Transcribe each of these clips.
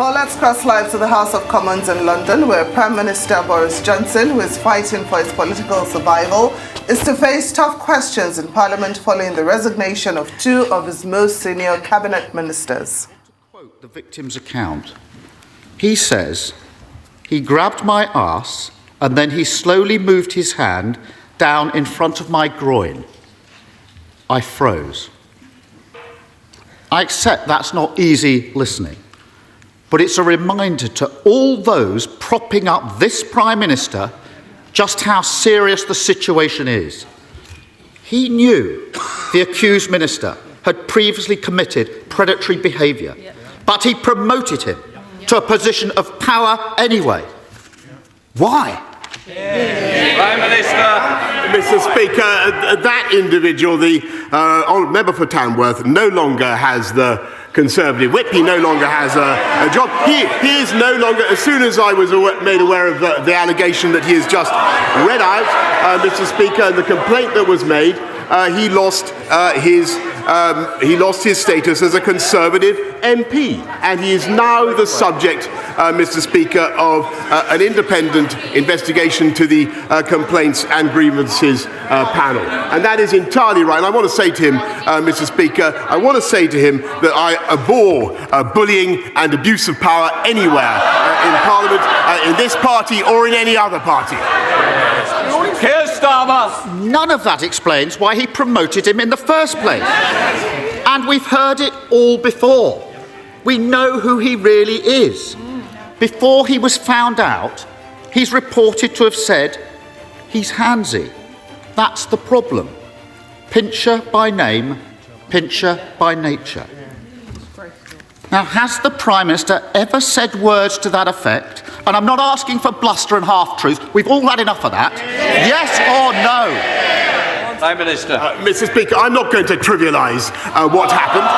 Well, let's cross live to the House of Commons in London, where Prime Minister Boris Johnson, who is fighting for his political survival, is to face tough questions in Parliament following the resignation of two of his most senior cabinet ministers. To quote the victim's account, he says, "He grabbed my arse and then he slowly moved his hand down in front of my groin. I froze." I accept that's not easy listening, but it's a reminder to all those propping up this Prime Minister just how serious the situation is. He knew the accused minister had previously committed predatory behaviour, but he promoted him to a position of power anyway. Why? Prime Minister. Mr. Speaker, that individual, the member for Tamworth, no longer has the Conservative whip. He no longer has a job. He is no longer, as soon as I was made aware of the allegation that he has just read out, Mr. Speaker, and the complaint that was made, he lost his status as a Conservative MP, and he is now the subject, Mr. Speaker, of an independent investigation to the Complaints and Grievances panel. And that is entirely right. And I want to say to him, Mr. Speaker, I want to say to him that I abhor bullying and abuse of power anywhere in Parliament, in this party or in any other party. None of that explains why he promoted him in the first place. And we've heard it all before. We know who he really is. Before he was found out, he's reported to have said he's handsy. That's the problem. Pincher by name, pincher by nature. Now, has the Prime Minister ever said words to that effect? And I'm not asking for bluster and half-truths. We've all had enough of that. Yes or no? Prime Minister. Mr. Speaker, I'm not going to trivialise what happened.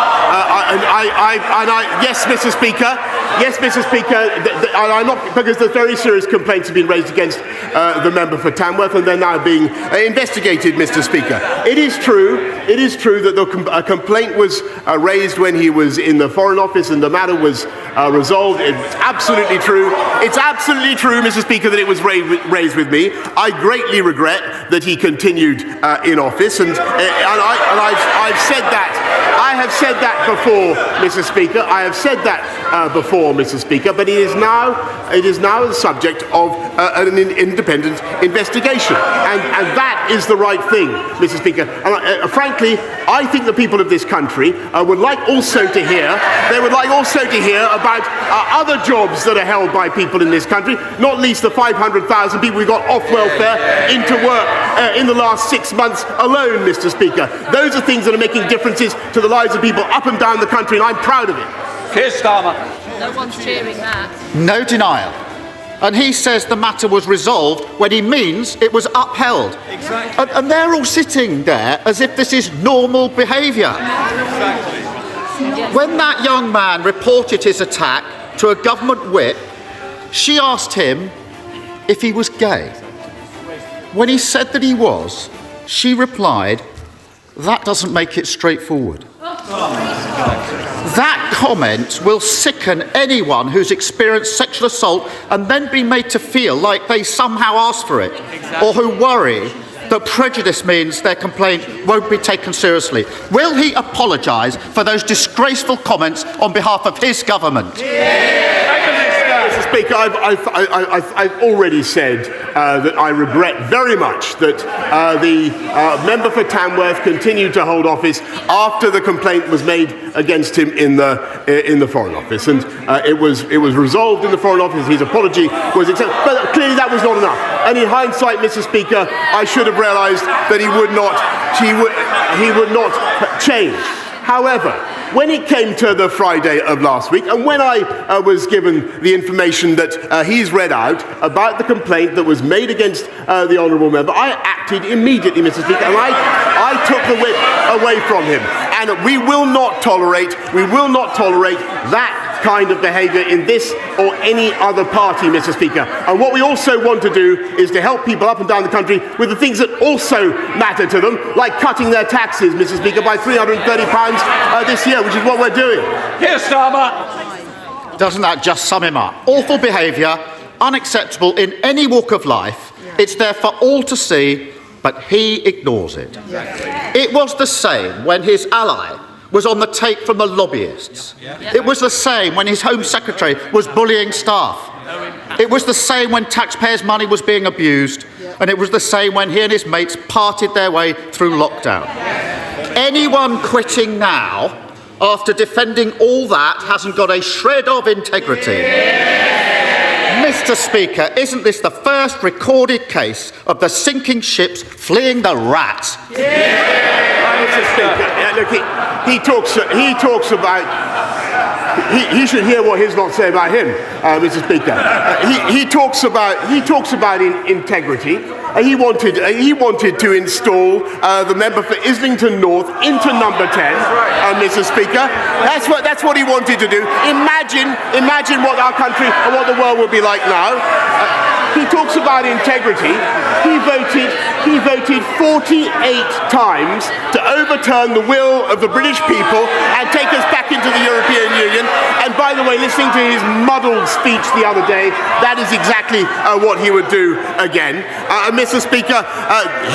Yes, Mr. Speaker. Yes, Mr. Speaker. I'm not, because there's very serious complaints have been raised against the member for Tamworth, and they're now being investigated, Mr. Speaker. It is true that a complaint was raised when he was in the Foreign Office, and the matter was resolved. It's absolutely true. It's absolutely true, Mr. Speaker, that it was raised with me. I greatly regret that he continued in office, and I've said that. I have said that before, Mr. Speaker. I have said that before, Mr. Speaker. But it is now the subject of an independent investigation, and that is the right thing, Mr. Speaker. And frankly, I think the people of this country would like also to hear. They would like also to hear about other jobs that are held by people in this country, not least the 500,000 people we got off welfare into work in the last 6 months alone, Mr. Speaker. Those are things that are making differences to the lives of people up and down the country, and I'm proud of it. Keir Starmer. No one's cheering that. No denial. And he says the matter was resolved when he means it was upheld. Exactly. And they're all sitting there as if this is normal behaviour. Exactly. When that young man reported his attack to a government whip, she asked him if he was gay. When he said that he was, she replied, "That doesn't make it straightforward." That comment will sicken anyone who's experienced sexual assault and then be made to feel like they somehow asked for it, or who worry that prejudice means their complaint won't be taken seriously. Will he apologise for those disgraceful comments on behalf of his government? Mr. Speaker, I've already said that I regret very much that the member for Tamworth continued to hold office after the complaint was made against him in the Foreign Office, and it was resolved in the Foreign Office. His apology was accepted, but clearly that was not enough. And in hindsight, Mr. Speaker, I should have realised that he would not change. However, when it came to the Friday of last week, and when I was given the information that he's read out about the complaint that was made against the honourable member, I acted immediately, Mr. Speaker, and I took the whip away from him. And we will not tolerate that kind of behaviour in this or any other party, Mr. Speaker. And what we also want to do is to help people up and down the country with the things that also matter to them, like cutting their taxes, Mr. Speaker, by £330 this year, which is what we're doing. Keir Starmer. Doesn't that just sum him up? Awful behaviour, unacceptable in any walk of life. It's there for all to see, but he ignores it. It was the same when his ally was on the take from the lobbyists. It was the same when his Home Secretary was bullying staff. It was the same when taxpayers' money was being abused, and it was the same when he and his mates parted their way through lockdown. Anyone quitting now, after defending all that, hasn't got a shred of integrity. Mr. Speaker, isn't this the first recorded case of the sinking ships fleeing the rat? Mr. Speaker, look, he talks about. He should hear what his lot say about him, Mr. Speaker. He talks about integrity. He wanted to install the member for Islington North into number 10, Mr. Speaker. That's what he wanted to do. Imagine what our country and what the world would be like now. He talks about integrity. He voted 48 times to overturn the will of the British people and take us back into the European Union. And by the way, listening to his muddled speech the other day, that is exactly what he would do again. Mr. Speaker,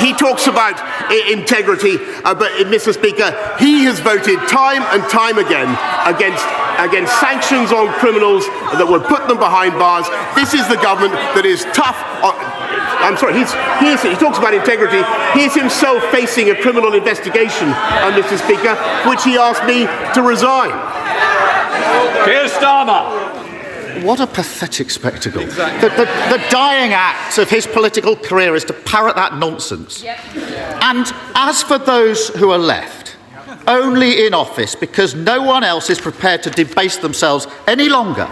he talks about integrity, but Mr. Speaker, he has voted time and time again against sanctions on criminals that would put them behind bars. This is the government that is tough on... I'm sorry, he talks about integrity. He is himself facing a criminal investigation, Mr. Speaker, which he asked me to resign. Keir Starmer. What a pathetic spectacle. The dying act of his political career is to parrot that nonsense. And as for those who are left, only in office because no one else is prepared to debase themselves any longer,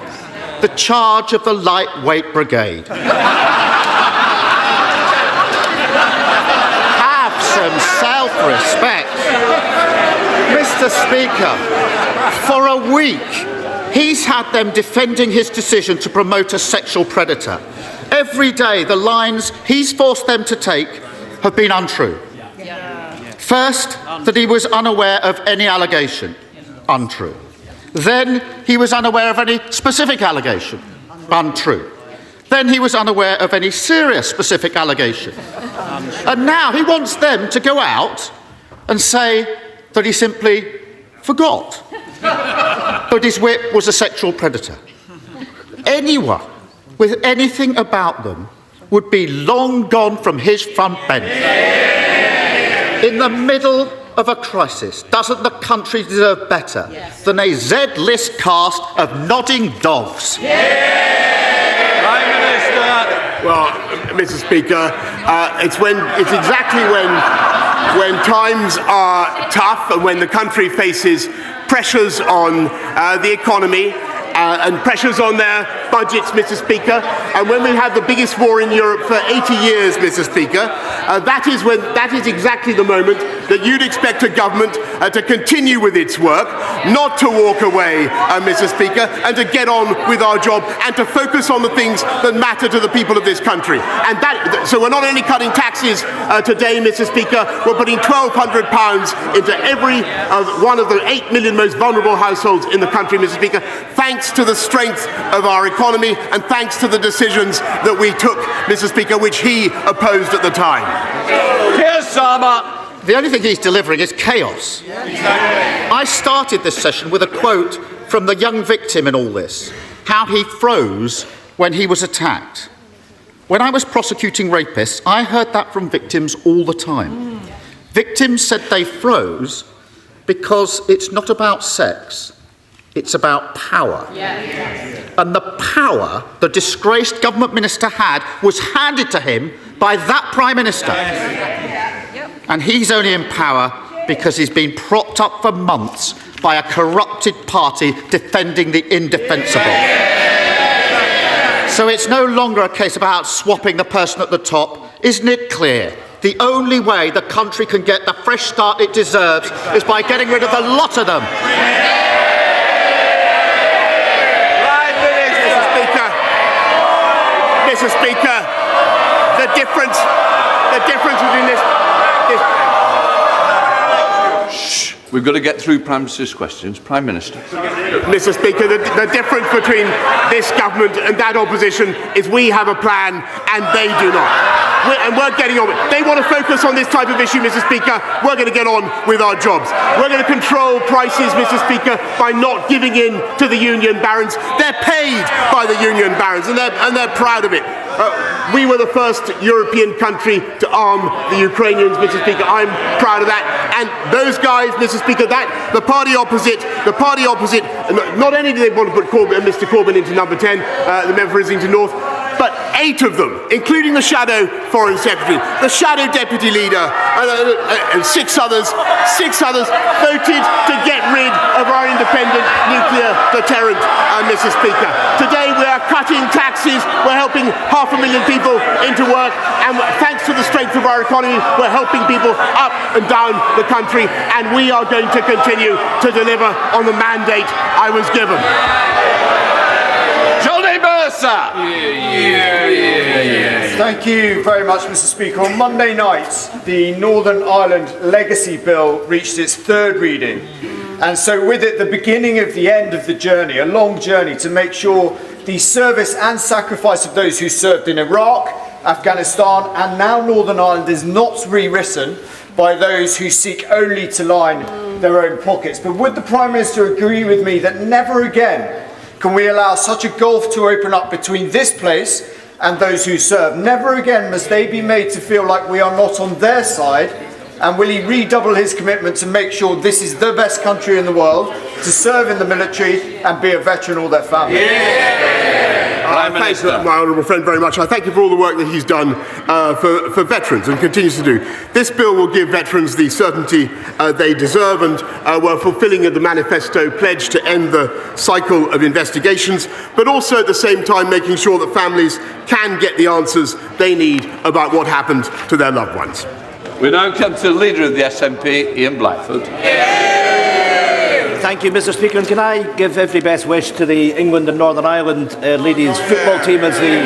the charge of the lightweight brigade. Have some self-respect. Mr. Speaker, for a week, he's had them defending his decision to promote a sexual predator. Every day, the lines he's forced them to take have been untrue. First, that he was unaware of any allegation. Untrue. Then, he was unaware of any specific allegation. Untrue. Then he was unaware of any serious specific allegation. And now he wants them to go out and say that he simply forgot that his whip was a sexual predator. Anyone with anything about them would be long gone from his front bench. In the middle of a crisis, doesn't the country deserve better than a Z-list cast of nodding dogs? Prime Minister. Well, Mr. Speaker, it's exactly when times are tough and when the country faces pressures on the economy and pressures on their budgets, Mr. Speaker, and when we have the biggest war in Europe for 80 years, Mr. Speaker, that is exactly the moment that you'd expect a government to continue with its work, not to walk away, Mr. Speaker, and to get on with our job and to focus on the things that matter to the people of this country. And so we're not only cutting taxes today, Mr. Speaker, we're putting £1,200 into every one of the 8 million most vulnerable households in the country, Mr. Speaker, thanks to the strength of our economy and thanks to the decisions that we took, Mr. Speaker, which he opposed at the time. Keir Starmer. The only thing he's delivering is chaos. I started this session with a quote from the young victim in all this, how he froze when he was attacked. When I was prosecuting rapists, I heard that from victims all the time. Victims said they froze because it's not about sex, it's about power. And the power the disgraced government minister had was handed to him by that Prime Minister. And he's only in power because he's been propped up for months by a corrupted party defending the indefensible. So it's no longer a case about swapping the person at the top. Isn't it clear? The only way the country can get the fresh start it deserves is by getting rid of the lot of them. Mr. Speaker, the difference between this We've got to get through Prime Minister's questions. Prime Minister. Mr. Speaker, the difference between this government and that opposition is we have a plan and they do not. We're getting on with it. They want to focus on this type of issue, Mr. Speaker. We're going to get on with our jobs. We're going to control prices, Mr. Speaker, by not giving in to the union barons. They're paid by the union barons and they're proud of it. We were the first European country to arm the Ukrainians, Mr. Speaker. I'm proud of that. And those guys, Mr. Speaker, the party opposite, not only do they want to put Mr. Corbyn into number 10, the member for Islington North, but 8 of them, including the shadow foreign secretary, the shadow deputy leader, and 6 others voted to get rid of our independent nuclear deterrent, Mr. Speaker. Today we are cutting taxes, we're helping 500,000 people into work, and thanks to the strength of our economy, we're helping people up and down the country, and we are going to continue to deliver on the mandate I was given. Thank you very much, Mr. Speaker. On Monday night, the Northern Ireland Legacy Bill reached its 3rd reading, and so with it the beginning of the end of the journey, a long journey to make sure the service and sacrifice of those who served in Iraq, Afghanistan and now Northern Ireland is not rewritten by those who seek only to line their own pockets. But would the Prime Minister agree with me that never again can we allow such a gulf to open up between this place and those who serve? Never again must they be made to feel like we are not on their side. And will he redouble his commitment to make sure this is the best country in the world, to serve in the military and be a veteran or their family? Thank my honourable friend very much. I thank you for all the work that he's done for veterans and continues to do. This bill will give veterans the certainty they deserve, and we're fulfilling the manifesto pledge to end the cycle of investigations, but also at the same time making sure that families can get the answers they need about what happened to their loved ones. We now come to the Leader of the SNP, Ian Blackford. Thank you, Mr. Speaker. And can I give every best wish to the England and Northern Ireland ladies football team as they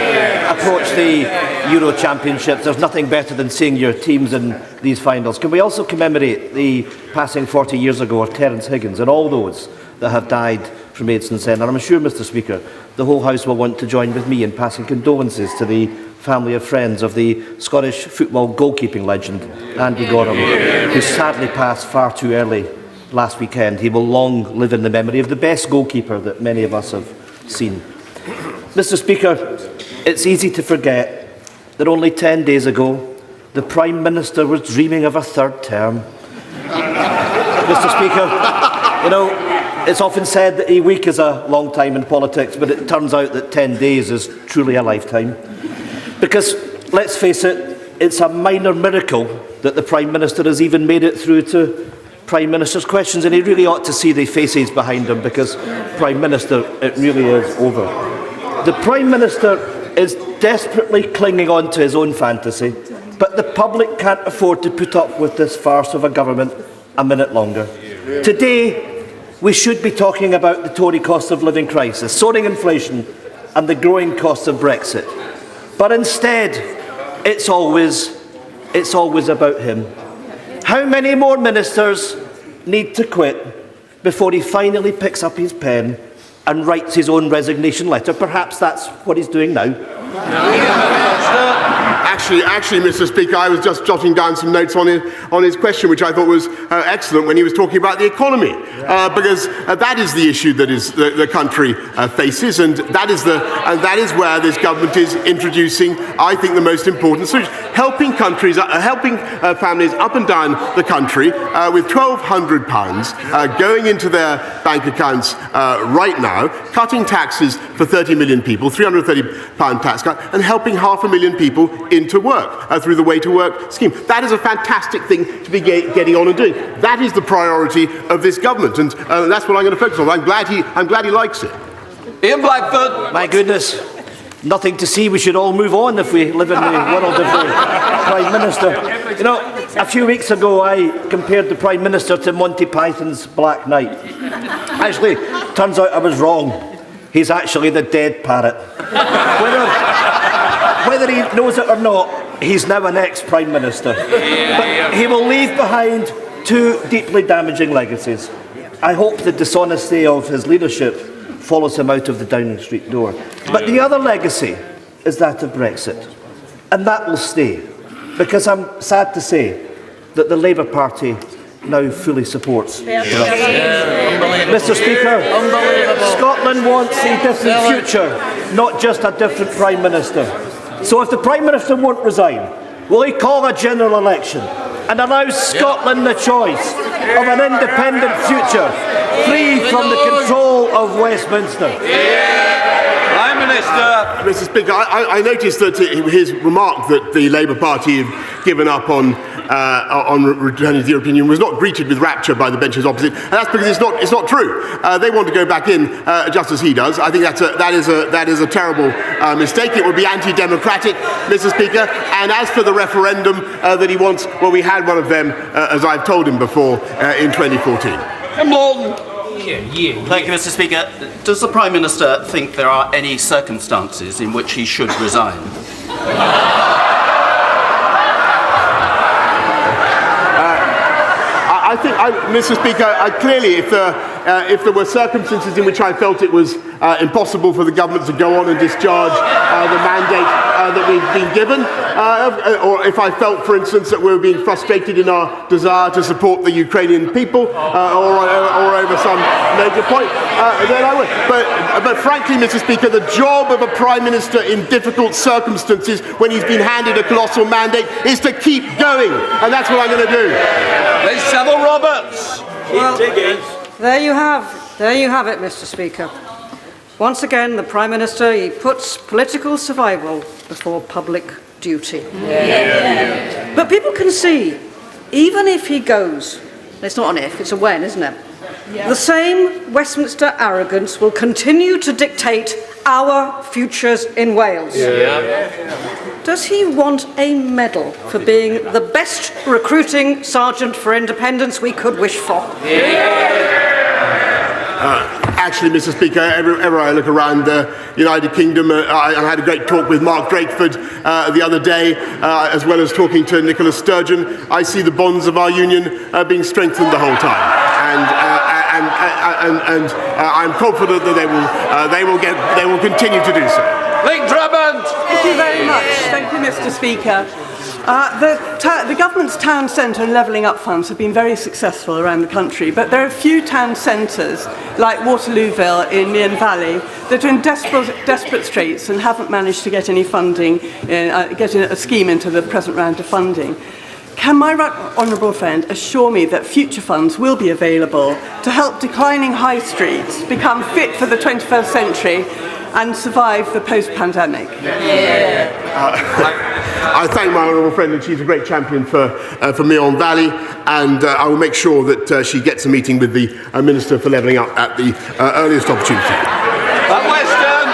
approach the Euro Championships. There's nothing better than seeing your teams in these finals. Can we also commemorate the passing 40 years ago of Terence Higgins and all those that have died from AIDS and sin? And I'm sure, Mr. Speaker, the whole House will want to join with me in passing condolences to the family and friends of the Scottish football goalkeeping legend Andy Gorham, who sadly passed far too early last weekend. He will long live in the memory of the best goalkeeper that many of us have seen. Mr. Speaker, it's easy to forget that only 10 days ago the Prime Minister was dreaming of a 3rd term. Mr. Speaker, you know, it's often said that a week is a long time in politics, but it turns out that 10 days is truly a lifetime. Because, let's face it, it's a minor miracle that the Prime Minister has even made it through to Prime Minister's questions, and he really ought to see the faces behind him, because, Prime Minister, it really is over. The Prime Minister is desperately clinging on to his own fantasy, but the public can't afford to put up with this farce of a government a minute longer. Today, we should be talking about the Tory cost of living crisis, soaring inflation and the growing costs of Brexit. But instead, it's always about him. How many more ministers need to quit before he finally picks up his pen and writes his own resignation letter? Perhaps that's what he's doing now. Actually, Mr. Speaker, I was just jotting down some notes on his question, which I thought was excellent when he was talking about the economy, because that is the issue that the country faces, and that is where this government is introducing, I think, the most important solution: helping families up and down the country with £1,200 going into their bank accounts right now, cutting taxes for 30 million people, £330 tax cut, and helping 500,000 people into work through the Way to Work scheme. That is a fantastic thing to be getting on and doing. That is the priority of this government, and that's what I'm going to focus on. I'm glad he likes it. Ian Blackford. My goodness, nothing to see. We should all move on if we live in the world of the Prime Minister. You know, a few weeks ago I compared the Prime Minister to Monty Python's Black Knight. Actually, turns out I was wrong. He's actually the dead parrot. Whether he knows it or not, he's now an ex-Prime Minister. But he will leave behind two deeply damaging legacies. I hope the dishonesty of his leadership follows him out of the Downing Street door. But the other legacy is that of Brexit. And that will stay, because I'm sad to say that the Labour Party now fully supports Brexit. Mr. Speaker, Scotland wants a different future, not just a different Prime Minister. So if the Prime Minister won't resign, will he call a general election and allow Scotland the choice of an independent future, free from the control of Westminster? Prime Minister. Mr. Speaker, I noticed that his remark that the Labour Party have given up on returning to the European Union was not greeted with rapture by the benches opposite, and that's because it's not true. They want to go back in just as he does. I think that is a terrible mistake. It would be anti-democratic, Mr. Speaker. And as for the referendum that he wants, well, we had one of them, as I've told him before, in 2014. Come on. Thank you, Mr. Speaker. Does the Prime Minister think there are any circumstances in which he should resign? I think, Mr. Speaker, clearly if there were circumstances in which I felt it was impossible for the government to go on and discharge the mandate that we've been given, or if I felt, for instance, that we were being frustrated in our desire to support the Ukrainian people, or over some major point, then I would. But frankly, Mr. Speaker, the job of a Prime Minister in difficult circumstances when he's been handed a colossal mandate is to keep going, and that's what I'm going to do. Let's Savile Roberts. Well, there you have it, Mr. Speaker. Once again, the Prime Minister, he puts political survival before public duty. But people can see, even if he goes, it's not an if, it's a when, isn't it? The same Westminster arrogance will continue to dictate our futures in Wales. Does he want a medal for being the best recruiting sergeant for independence we could wish for? Actually, Mr. Speaker, ever I look around the United Kingdom, I had a great talk with Mark Drakeford the other day, as well as talking to Nicola Sturgeon. I see the bonds of our union being strengthened the whole time, and I'm confident that they will continue to do so. Link Drummond. Thank you very much. Thank you, Mr. Speaker. The government's town centre and levelling up funds have been very successful around the country, but there are a few town centres, like Waterlooville in Mearn Valley, that are in desperate straits and haven't managed to get any funding, get a scheme into the present round of funding. Can my honourable friend assure me that future funds will be available to help declining high streets become fit for the 21st century and survive the post-pandemic? I thank my honourable friend, and she's a great champion for Mearn Valley, and I will make sure that she gets a meeting with the Minister for Levelling Up at the earliest opportunity. Western.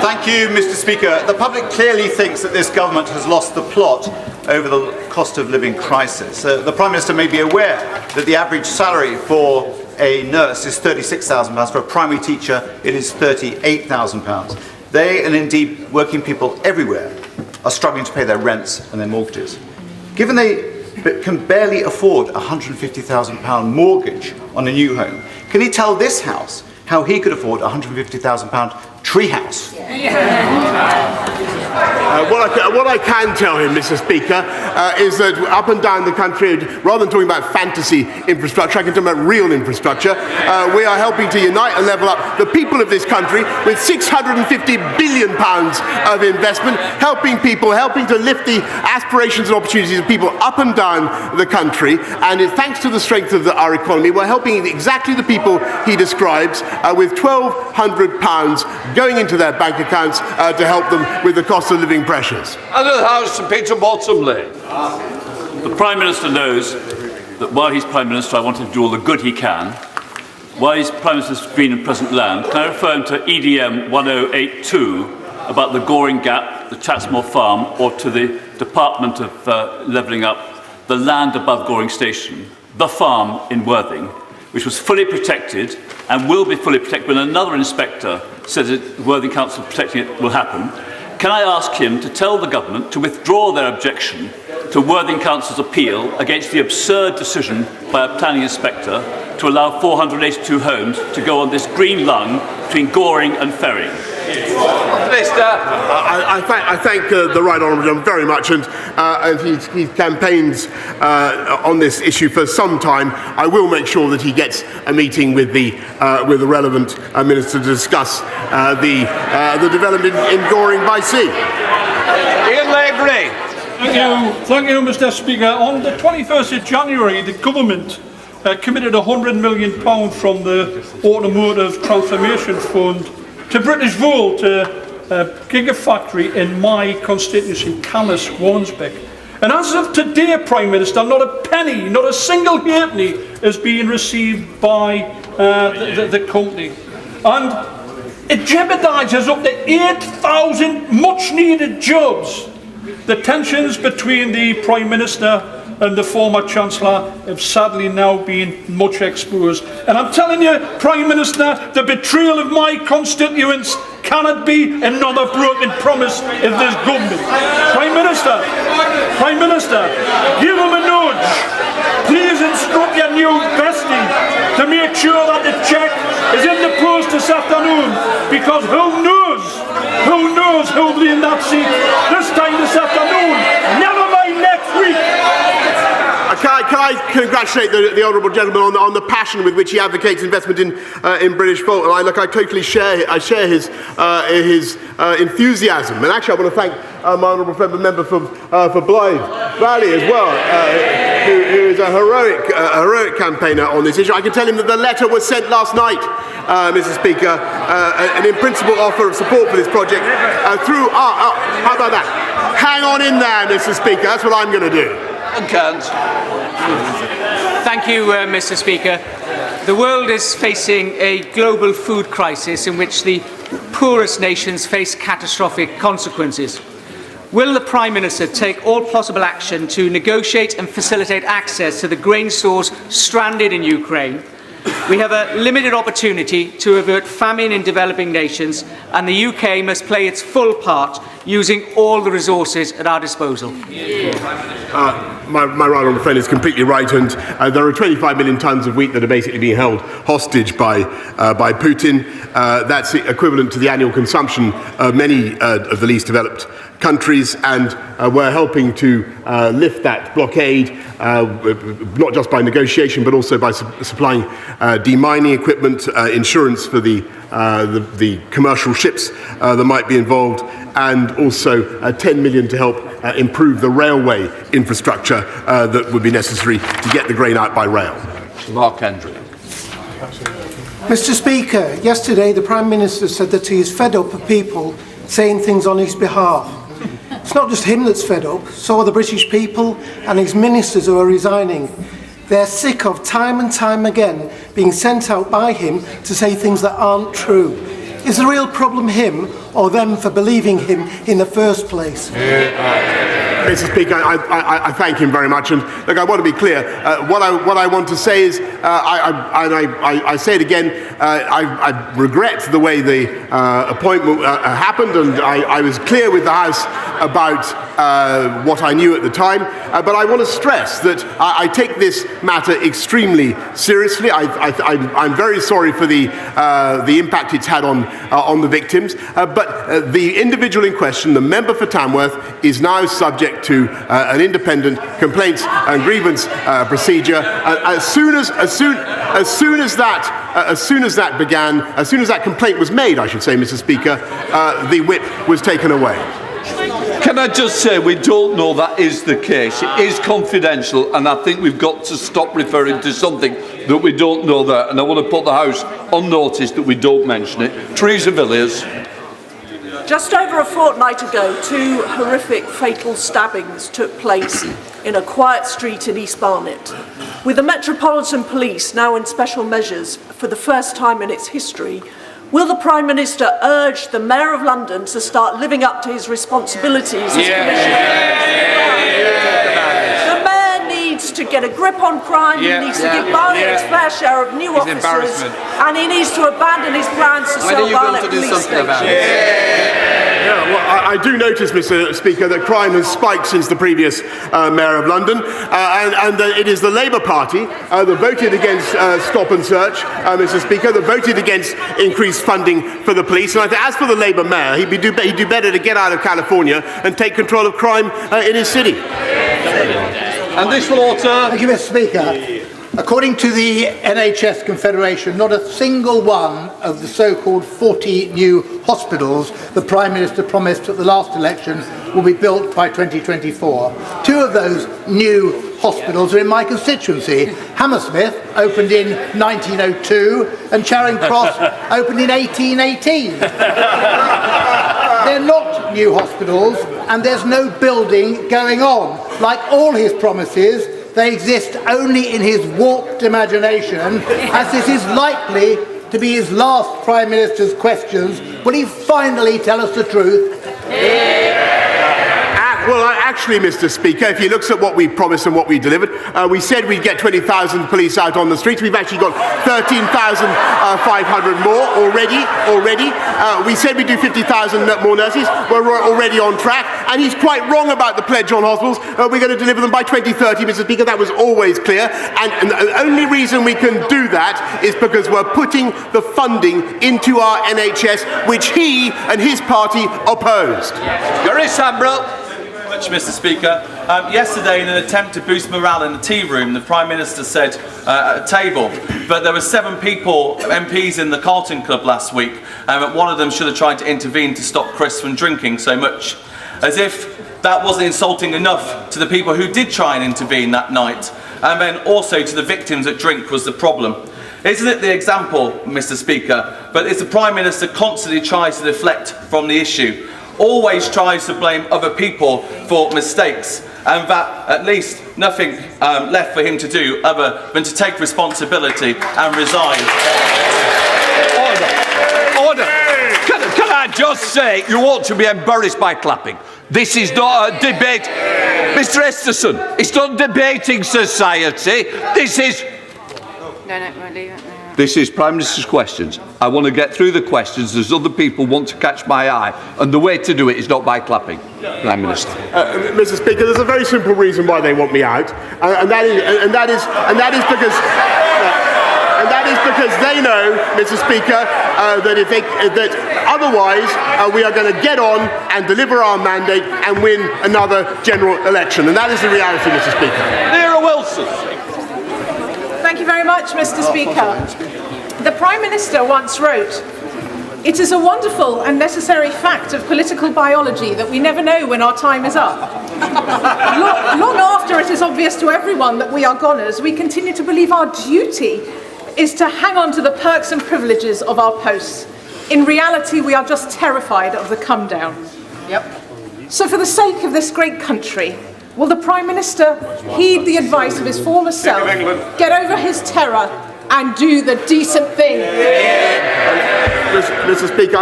Thank you, Mr. Speaker. The public clearly thinks that this government has lost the plot over the cost of living crisis. The Prime Minister may be aware that the average salary for a nurse is £36,000. For a primary teacher, it is £38,000. They, and indeed working people everywhere, are struggling to pay their rents and their mortgages. Given they can barely afford a £150,000 mortgage on a new home, can he tell this House how he could afford a £150,000 treehouse? What I can tell him, Mr. Speaker, is that up and down the country, rather than talking about fantasy infrastructure, I can talk about real infrastructure. We are helping to unite and level up the people of this country with £650 billion of investment, helping to lift the aspirations and opportunities of people up and down the country. And thanks to the strength of our economy, we're helping exactly the people he describes with £1,200 going into their bank accounts to help them with the cost of living pressures. Under the House, Sir Peter Bottomley. The Prime Minister knows that while he's Prime Minister, I want him to do all the good he can. While he's Prime Minister's Green and Present Land, can I refer him to EDM 1082 about the Goring Gap, the Chatsmore Farm, or to the Department of Levelling Up, the land above Goring Station, the farm in Worthing, which was fully protected and will be fully protected when another inspector says that Worthing Council protecting it will happen. can I ask him to tell the government to withdraw their objection to Worthing Council's appeal against the absurd decision by a planning inspector to allow 482 homes to go on this green lung between Goring and Ferry? I thank the Right Honourable Gentleman very much, and he campaigns on this issue for some time. I will make sure that he gets a meeting with the relevant minister to discuss the development in Goring by sea. Ian Lavery. Thank you, Mr. Speaker. On the 21st of January, the government committed £100 million from the Automotive Transformation Fund to British Wool, to a gigafactory in my constituency, Camas, Warnsbeck. And as of today, Prime Minister, not a penny, not a single halfpenny is being received by the company. And it jeopardises up to 8,000 much-needed jobs. The tensions between the Prime Minister and the former Chancellor have sadly now been much exposed. And I'm telling you, Prime Minister, the betrayal of my constituents cannot be another broken promise of this government. Prime Minister, give them a nudge. Please instruct your new bestie to make sure that the cheque is in the post this afternoon, because who knows who'll be in that seat this time this afternoon, never mind next week. Can I congratulate the Honourable Gentleman on the passion with which he advocates investment in British Volt? And I totally share his enthusiasm. And actually, I want to thank my Honourable friend, the member for Blythe Valley as well, who is a heroic campaigner on this issue. I can tell him that the letter was sent last night, Mr. Speaker, an in-principle offer of support for this project through. How about that? Hang on in there, Mr. Speaker. That's what I'm going to do. Thank you, Mr. Speaker. The world is facing a global food crisis in which the poorest nations face catastrophic consequences. Will the Prime Minister take all possible action to negotiate and facilitate access to the grain stores stranded in Ukraine? We have a limited opportunity to avert famine in developing nations, and the UK must play its full part using all the resources at our disposal. My right honourable friend is completely right, and there are 25 million tonnes of wheat that are basically being held hostage by Putin. That's equivalent to the annual consumption of many of the least developed countries, and we're helping to lift that blockade, not just by negotiation but also by supplying demining equipment, insurance for the commercial ships that might be involved, and also 10 million to help improve the railway infrastructure that would be necessary to get the grain out by rail. Mark Hendry. Mr. Speaker, yesterday the Prime Minister said that he is fed up of people saying things on his behalf. It's not just him that's fed up, so are the British people and his ministers who are resigning. They're sick of time and time again being sent out by him to say things that aren't true. Is the real problem him or them for believing him in the first place? Mr. Speaker, I thank him very much, and look, I want to be clear. What I want to say is, I say it again. I regret the way the appointment happened, and I was clear with the House about what I knew at the time. But I want to stress that I take this matter extremely seriously. I'm very sorry for the impact it's had on the victims. But the individual in question, the member for Tamworth, is now subject to an independent complaints and grievance procedure. As soon as that complaint was made, I should say, Mr. Speaker, the whip was taken away. Can I just say we don't know that is the case. It is confidential, and I think we've got to stop referring to something that we don't know there. And I want to put the House on notice that we don't mention it. Teresa Villiers. Just over a fortnight ago, 2 horrific fatal stabbings took place in a quiet street in East Barnet. With the Metropolitan Police now in special measures for the first time in its history, will the Prime Minister urge the Mayor of London to start living up to his responsibilities as Commissioner? The Mayor needs to get a grip on crime, he needs to give Barnet its fair share of new officers, and he needs to abandon his plans to sell Barnet police stations. Well, I do notice, Mr. Speaker, that crime has spiked since the previous Mayor of London, and it is the Labour Party that voted against stop and search, Mr. Speaker, that voted against increased funding for the police. And I think, as for the Labour Mayor, he'd do better to get out of California and take control of crime in his city. And this will order. Thank you, Mr. Speaker. According to the NHS Confederation, not a single one of the so-called 40 new hospitals the Prime Minister promised at the last election will be built by 2024. Two of those new hospitals are in my constituency. Hammersmith opened in 1902 and Charing Cross opened in 1818. They're not new hospitals and there's no building going on. Like all his promises, they exist only in his warped imagination, as this is likely to be his last Prime Minister's questions. Will he finally tell us the truth? Well, actually, Mr. Speaker, if he looks at what we promised and what we delivered, we said we'd get 20,000 police out on the streets. We've actually got 13,500 more already. We said we'd do 50,000 more nurses. We're already on track. And he's quite wrong about the pledge on hospitals. We're going to deliver them by 2030, Mr. Speaker. That was always clear. And the only reason we can do that is because we're putting the funding into our NHS, which he and his party opposed. Boris Ambrose. Mr. Speaker. Yesterday, in an attempt to boost morale in the tea room, the Prime Minister said at a table, but there were 7 people, MPs in the Carlton Club last week, and one of them should have tried to intervene to stop Chris from drinking so much. As if that wasn't insulting enough to the people who did try and intervene that night, and then also to the victims that drink was the problem. Isn't it the example, Mr. Speaker, but it's the Prime Minister constantly tries to deflect from the issue, always tries to blame other people for mistakes, and that at least nothing left for him to do other than to take responsibility and resign. Order. Can I just say, you ought to be embarrassed by clapping. This is not a debate. Mr. Esterson, it's not debating society. This is... No, we'll leave it. This is Prime Minister's questions. I want to get through the questions as other people want to catch my eye, and the way to do it is not by clapping. Prime Minister. Mr. Speaker, there's a very simple reason why they want me out, and that is because they know, Mr. Speaker, that otherwise we are going to get on and deliver our mandate and win another general election, and that is the reality, Mr. Speaker. Neera Wilson. Thank you very much, Mr. Speaker. The Prime Minister once wrote, "It is a wonderful and necessary fact of political biology that we never know when our time is up." Long after it is obvious to everyone that we are goners, we continue to believe our duty is to hang on to the perks and privileges of our posts. In reality, we are just terrified of the come down. So for the sake of this great country, will the Prime Minister heed the advice of his former self, get over his terror and do the decent thing? Mr. Speaker,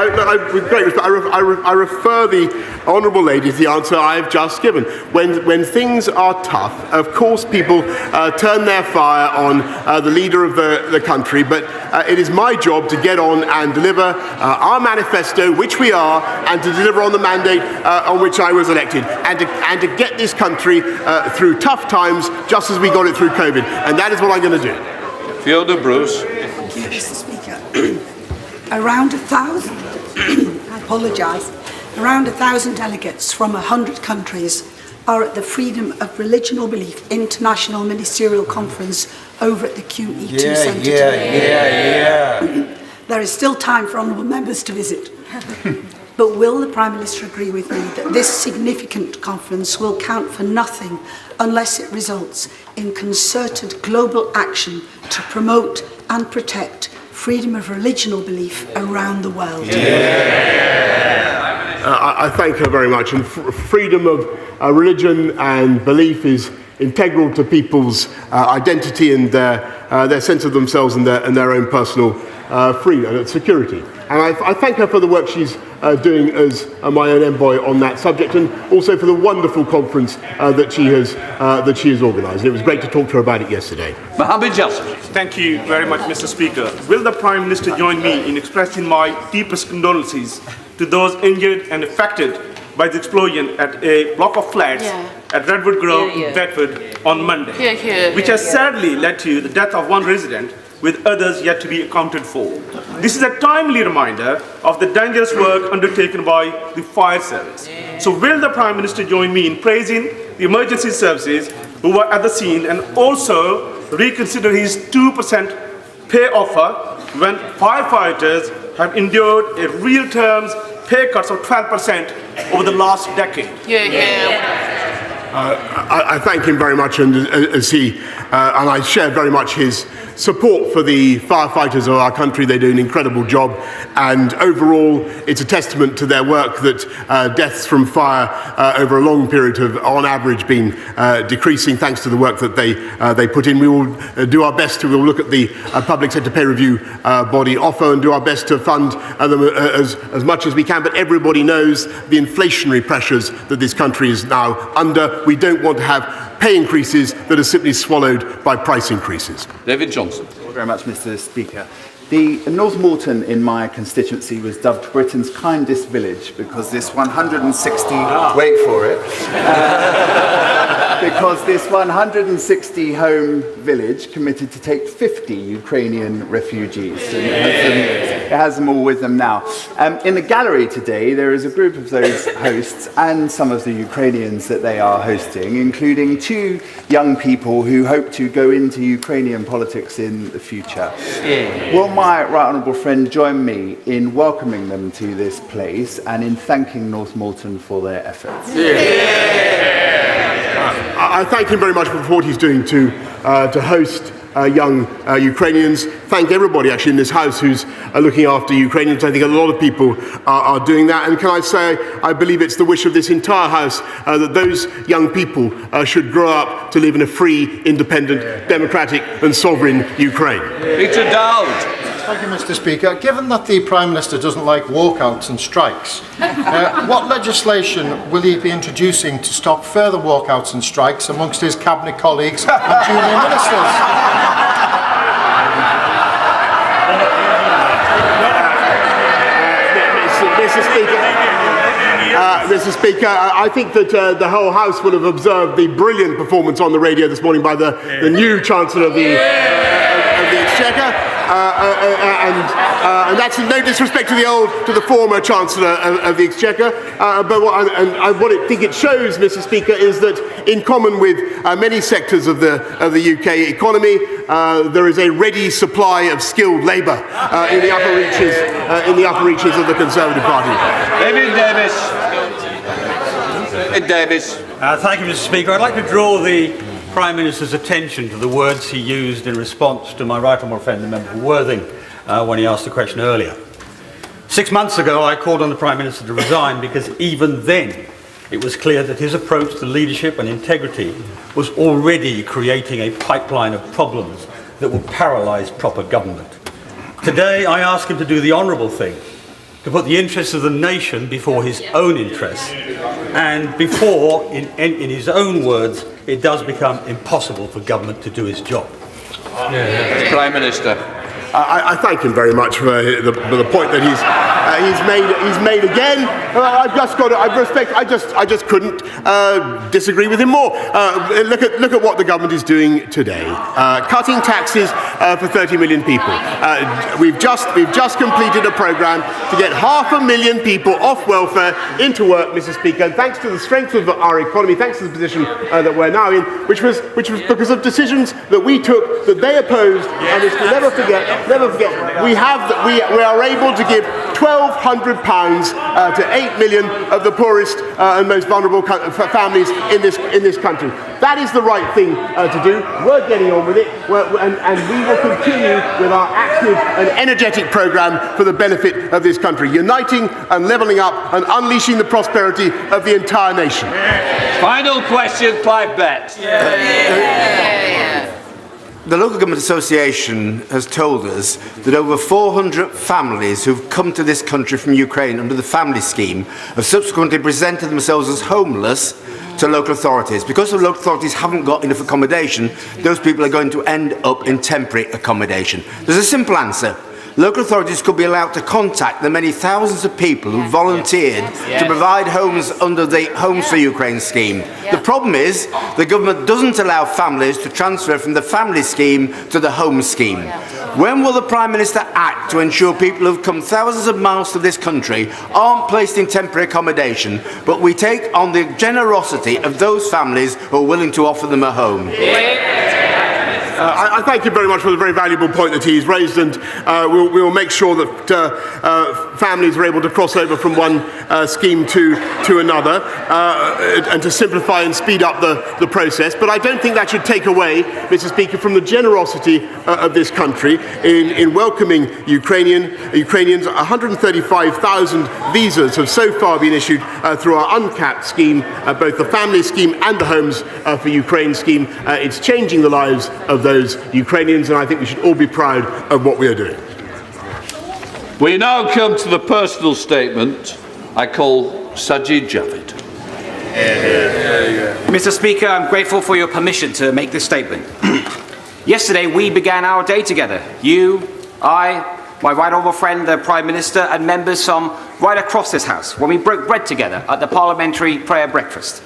with great respect, I refer the honourable lady to the answer I have just given. When things are tough, of course people turn their fire on the leader of the country, but it is my job to get on and deliver our manifesto, which we are, and to deliver on the mandate on which I was elected, and to get this country through tough times, just as we got it through COVID. And that is what I'm going to do. Fiona Bruce. Thank you, Mr. Speaker. Around 1,000, I apologise, around 1,000 delegates from 100 countries are at the Freedom of Religion or Belief International Ministerial Conference over at the QE2 Centre today. There is still time for honourable members to visit. But will the Prime Minister agree with me that this significant conference will count for nothing unless it results in concerted global action to promote and protect freedom of religion or belief around the world? I thank her very much. And freedom of religion and belief is integral to people's identity and their sense of themselves and their own personal freedom and security. And I thank her for the work she's doing as my own envoy on that subject, and also for the wonderful conference that she has organised. It was great to talk to her about it yesterday. Mohammed Jasser. Thank you very much, Mr. Speaker. Will the Prime Minister join me in expressing my deepest condolences to those injured and affected by the explosion at a block of flats at Redwood Grove in Bedford on Monday, which has sadly led to the death of one resident, with others yet to be accounted for. This is a timely reminder of the dangerous work undertaken by the fire service. So will the Prime Minister join me in praising the emergency services who were at the scene, and also reconsider his 2% pay offer when firefighters have endured a real terms pay cuts of 12% over the last decade? I thank him very much, and and I share very much his support for the firefighters of our country. They do an incredible job, and overall it's a testament to their work that deaths from fire over a long period have on average been decreasing thanks to the work that they put in. We will do our best we'll look at the public sector pay review body offer and do our best to fund them as much as we can, but everybody knows the inflationary pressures that this country is now under. We don't want to have pay increases that are simply swallowed by price increases. David Johnson. Thank you very much, Mr. Speaker. The North Morton in my constituency was dubbed Britain's kindest village because this 160, wait for it, because this 160 home village committed to take 50 Ukrainian refugees. And it has them all with them now. In the gallery today, there is a group of those hosts and some of the Ukrainians that they are hosting, including 2 young people who hope to go into Ukrainian politics in the future. Will my right honourable friend join me in welcoming them to this place and in thanking North Morton for their efforts? I thank him very much for what he's doing to host young Ukrainians. Thank everybody actually in this house who's looking after Ukrainians. I think a lot of people are doing that. And can I say, I believe it's the wish of this entire house that those young people should grow up to live in a free, independent, democratic and sovereign Ukraine. Peter Dowd. Thank you, Mr. Speaker. Given that the Prime Minister doesn't like walkouts and strikes, what legislation will he be introducing to stop further walkouts and strikes amongst his cabinet colleagues and junior ministers? Mr. Speaker, I think that the whole House will have observed the brilliant performance on the radio this morning by the new Chancellor of the Exchequer. And that's no disrespect to the former Chancellor of the Exchequer. But what I think it shows, Mr. Speaker, is that in common with many sectors of the UK economy, there is a ready supply of skilled labour in the upper reaches of the Conservative Party. David Davis. Thank you, Mr. Speaker. I'd like to draw the Prime Minister's attention to the words he used in response to my right honourable friend, the member for Worthing, when he asked the question earlier. 6 months ago, I called on the Prime Minister to resign because even then it was clear that his approach to leadership and integrity was already creating a pipeline of problems that would paralyse proper government. Today, I ask him to do the honourable thing, to put the interests of the nation before his own interests, and before, in his own words, it does become impossible for government to do its job. Prime Minister. I thank him very much for the point that he's made again. I just couldn't disagree with him more. Look at what the government is doing today. Cutting taxes for 30 million people. We've just completed a programme to get 500,000 people off welfare into work, Mr. Speaker. And thanks to the strength of our economy, thanks to the position that we're now in, which was because of decisions that we took that they opposed, and which we'll never forget. We are able to give £1,200 to 8 million of the poorest and most vulnerable families in this country. That is the right thing to do. We're getting on with it, and we will continue with our active and energetic programme for the benefit of this country, uniting and levelling up and unleashing the prosperity of the entire nation. Final question, Clive Betts. The Local Government Association has told us that over 400 families who've come to this country from Ukraine under the family scheme have subsequently presented themselves as homeless to local authorities. Because the local authorities haven't got enough accommodation, those people are going to end up in temporary accommodation. There's a simple answer. local authorities could be allowed to contact the many thousands of people who volunteered to provide homes under the Homes for Ukraine scheme. The problem is the government doesn't allow families to transfer from the family scheme to the home scheme. When will the Prime Minister act to ensure people who've come thousands of miles to this country aren't placed in temporary accommodation, but we take on the generosity of those families who are willing to offer them a home? I thank you very much for the very valuable point that he's raised, and we'll make sure that families are able to cross over from one scheme to another and to simplify and speed up the process. But I don't think that should take away, Mr. Speaker, from the generosity of this country in welcoming Ukrainians. 135,000 visas have so far been issued through our uncapped scheme, both the family scheme and the Homes for Ukraine scheme. It's changing the lives of those Ukrainians, and I think we should all be proud of what we are doing. We now come to the personal statement. I call Sajid Javid. Mr. Speaker, I'm grateful for your permission to make this statement. Yesterday, we began our day together. You, I, my right honourable friend, the Prime Minister, and members from right across this House, when we broke bread together at the Parliamentary Prayer Breakfast.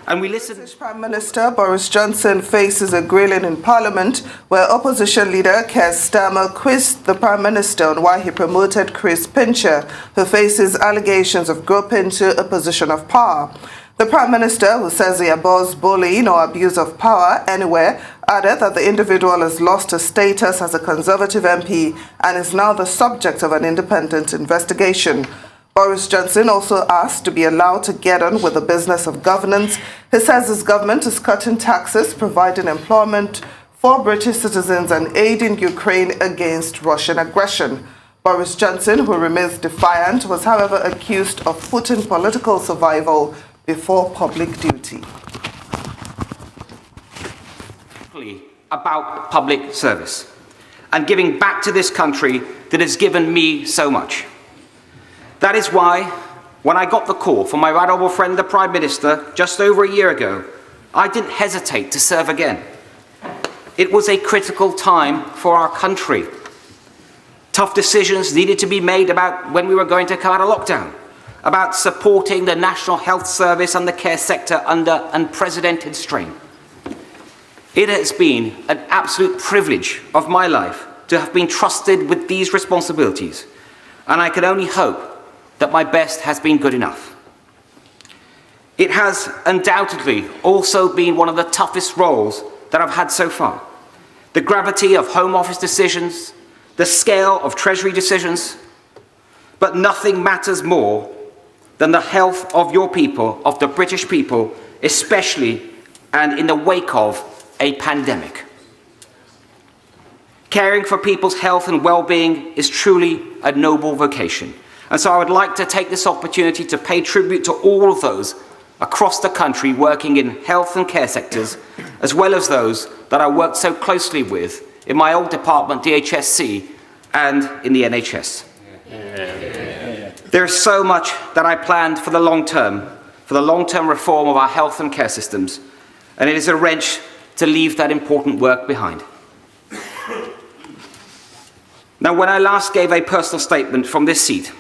And we listened. Prime Minister Boris Johnson faces a grilling in Parliament, where opposition leader Keir Starmer quizzed the Prime Minister on why he promoted Chris Pincher, who faces allegations of groping to a position of power. The Prime Minister, who says he abhors bullying or abuse of power anywhere, added that the individual has lost his status as a Conservative MP and is now the subject of an independent investigation. Boris Johnson also asked to be allowed to get on with the business of governance. He says his government is cutting taxes, providing employment for British citizens and aiding Ukraine against Russian aggression. Boris Johnson, who remains defiant, was however accused of putting political survival before public duty. About public service and giving back to this country that has given me so much. That is why, when I got the call from my right honourable friend, the Prime Minister, just over a year ago, I didn't hesitate to serve again. It was a critical time for our country. Tough decisions needed to be made about when we were going to come out of lockdown, about supporting the National Health Service and the care sector under unprecedented strain. It has been an absolute privilege of my life to have been trusted with these responsibilities, and I can only hope that my best has been good enough. It has undoubtedly also been one of the toughest roles that I've had so far. The gravity of Home Office decisions, the scale of Treasury decisions, but nothing matters more than the health of your people, of the British people, especially and in the wake of a pandemic. Caring for people's health and well-being is truly a noble vocation. And so I would like to take this opportunity to pay tribute to all of those across the country working in health and care sectors, as well as those that I worked so closely with in my old department, DHSC, and in the NHS. There is so much that I planned for the long-term reform of our health and care systems, and it is a wrench to leave that important work behind. Now, when I last gave a personal statement from this seat,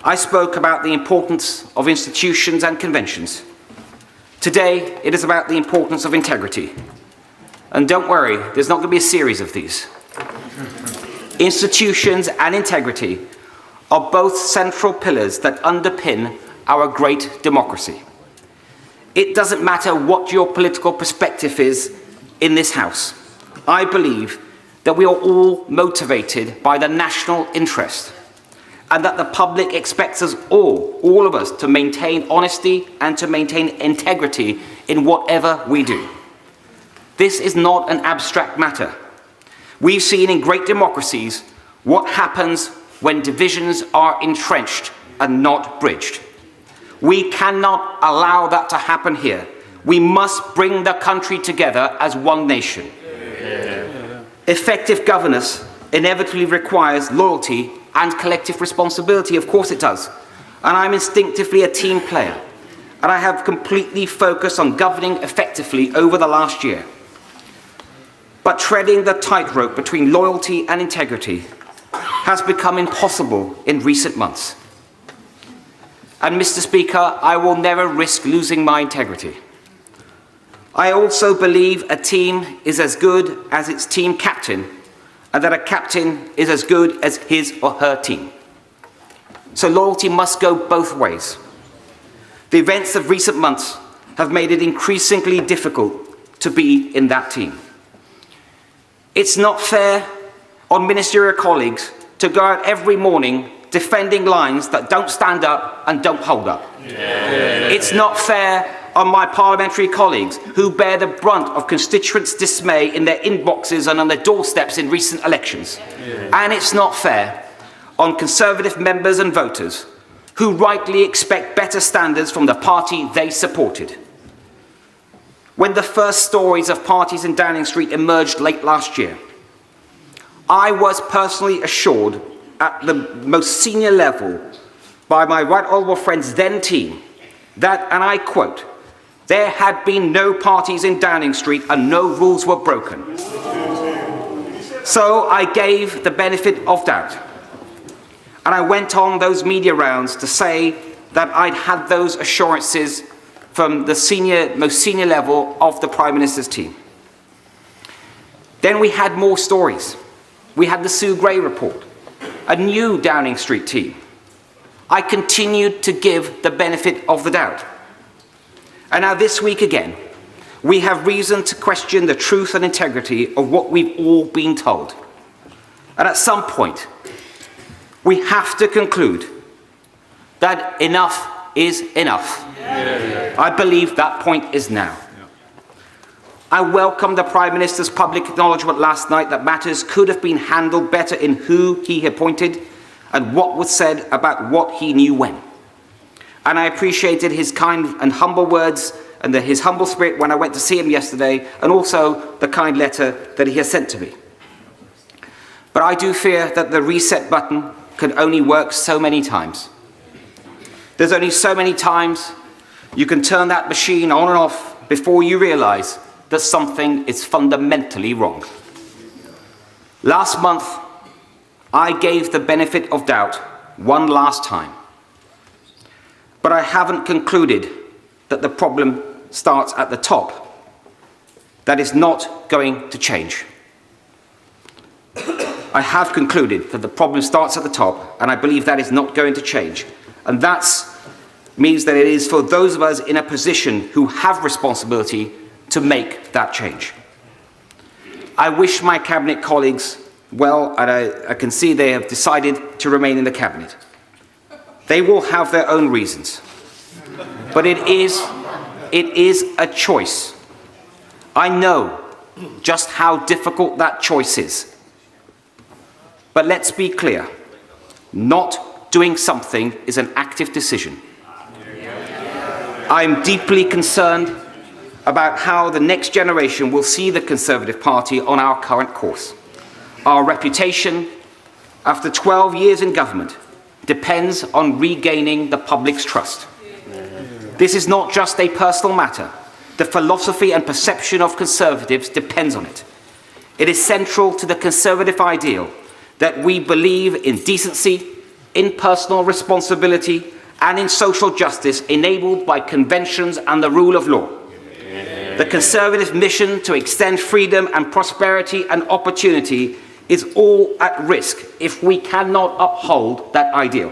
I spoke about the importance of institutions and conventions. Today, it is about the importance of integrity. And don't worry, there's not going to be a series of these. Institutions and integrity are both central pillars that underpin our great democracy. It doesn't matter what your political perspective is in this House. I believe that we are all motivated by the national interest, and that the public expects us all of us, to maintain honesty and to maintain integrity in whatever we do. This is not an abstract matter. We've seen in great democracies what happens when divisions are entrenched and not bridged. We cannot allow that to happen here. We must bring the country together as one nation. Effective governance inevitably requires loyalty and collective responsibility. Of course it does. And I'm instinctively a team player. And I have completely focused on governing effectively over the last year. But treading the tightrope between loyalty and integrity has become impossible in recent months. And Mr. Speaker, I will never risk losing my integrity. I also believe a team is as good as its team captain, and that a captain is as good as his or her team. So loyalty must go both ways. The events of recent months have made it increasingly difficult to be in that team. It's not fair on ministerial colleagues to go out every morning defending lines that don't stand up and don't hold up. It's not fair on my parliamentary colleagues who bear the brunt of constituents' dismay in their inboxes and on their doorsteps in recent elections. And it's not fair on Conservative members and voters who rightly expect better standards from the party they supported. When the first stories of parties in Downing Street emerged late last year, I was personally assured at the most senior level by my right honourable friend's then team that, and I quote, there had been no parties in Downing Street and no rules were broken. So I gave the benefit of doubt. And I went on those media rounds to say that I'd had those assurances from the most senior level of the Prime Minister's team. Then we had more stories. We had the Sue Gray report, a new Downing Street team. I continued to give the benefit of the doubt. And now this week again, we have reason to question the truth and integrity of what we've all been told. And at some point, we have to conclude that enough is enough. I believe that point is now. I welcome the Prime Minister's public acknowledgement last night that matters could have been handled better in who he appointed and what was said about what he knew when. And I appreciated his kind and humble words and his humble spirit when I went to see him yesterday, and also the kind letter that he has sent to me. But I do fear that the reset button can only work so many times. There's only so many times you can turn that machine on and off before you realise that something is fundamentally wrong. Last month, I gave the benefit of doubt one last time. But I haven't concluded that the problem starts at the top. That is not going to change. I have concluded that the problem starts at the top, and I believe that is not going to change. And that means that it is for those of us in a position who have responsibility to make that change. I wish my cabinet colleagues well, and I can see they have decided to remain in the cabinet. They will have their own reasons. But it is a choice. I know just how difficult that choice is. But let's be clear, not doing something is an active decision. I am deeply concerned about how the next generation will see the Conservative Party on our current course. Our reputation, after 12 years in government, depends on regaining the public's trust. This is not just a personal matter. The philosophy and perception of Conservatives depends on it. It is central to the Conservative ideal that we believe in decency, in personal responsibility, and in social justice enabled by conventions and the rule of law. The Conservative mission to extend freedom and prosperity and opportunity is all at risk if we cannot uphold that ideal.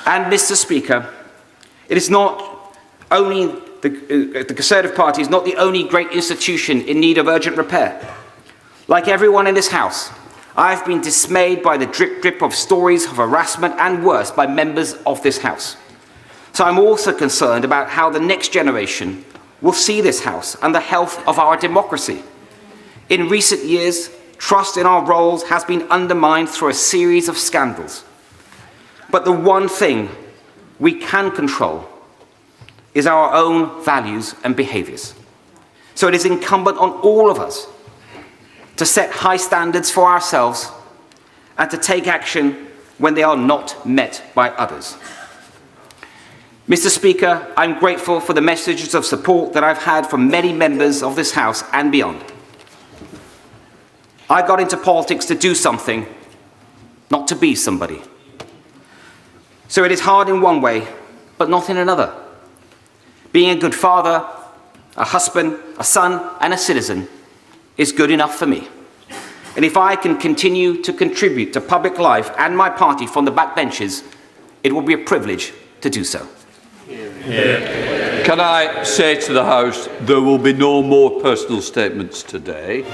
And Mr. Speaker, it is not only the Conservative Party is not the only great institution in need of urgent repair. Like everyone in this House, I have been dismayed by the drip of stories of harassment and worse by members of this House. So I'm also concerned about how the next generation will see this House and the health of our democracy. In recent years, trust in our roles has been undermined through a series of scandals. But the one thing we can control is our own values and behaviours. So it is incumbent on all of us to set high standards for ourselves and to take action when they are not met by others. Mr. Speaker, I'm grateful for the messages of support that I've had from many members of this House and beyond. I got into politics to do something not to be somebody. So it is hard in one way, but not in another. Being a good father, a husband, a son, and a citizen is good enough for me. And if I can continue to contribute to public life and my party from the backbenches, it will be a privilege to do so. Can I say to the House, there will be no more personal statements today.